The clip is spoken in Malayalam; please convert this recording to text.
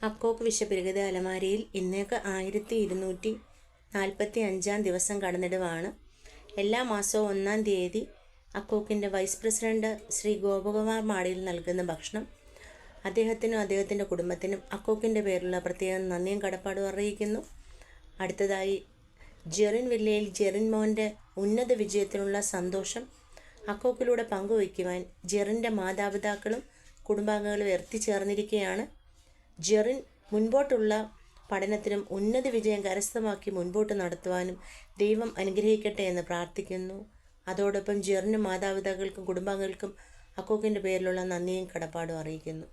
അക്കോക്ക് വിഷപുരഹിത അലമാരിയിൽ ഇന്നേക്ക് 1245 ദിവസം കടന്നിടുവാണ്. എല്ലാ മാസവും 1-ാം തീയതി അക്കോക്കിൻ്റെ വൈസ് പ്രസിഡന്റ് ശ്രീ ഗോപകുമാർ മാടിയിൽ നൽകുന്ന ഭക്ഷണം അദ്ദേഹത്തിനും അദ്ദേഹത്തിൻ്റെ കുടുംബത്തിനും അക്കോക്കിൻ്റെ പേരിലുള്ള പ്രത്യേകം നന്ദിയും കടപ്പാടും അറിയിക്കുന്നു. അടുത്തതായി ജെറിൻ വില്ലയിൽ ജെറിൻ മോൻ്റെ ഉന്നത വിജയത്തിനുള്ള സന്തോഷം അക്കോക്കിലൂടെ പങ്കുവയ്ക്കുവാൻ ജെറിൻ്റെ മാതാപിതാക്കളും കുടുംബാംഗങ്ങളും എത്തിച്ചേർന്നിരിക്കുകയാണ്. ജെറിൻ മുൻപോട്ടുള്ള പഠനത്തിനും ഉന്നത വിജയം കരസ്ഥമാക്കി മുൻപോട്ട് നടത്തുവാനും ദൈവം അനുഗ്രഹിക്കട്ടെ എന്ന് പ്രാർത്ഥിക്കുന്നു. അതോടൊപ്പം ജെറിനും മാതാപിതാക്കൾക്കും കുടുംബാംഗങ്ങൾക്കും അക്കോക്കിൻ്റെ പേരിലുള്ള നന്ദിയും കടപ്പാടും അറിയിക്കുന്നു.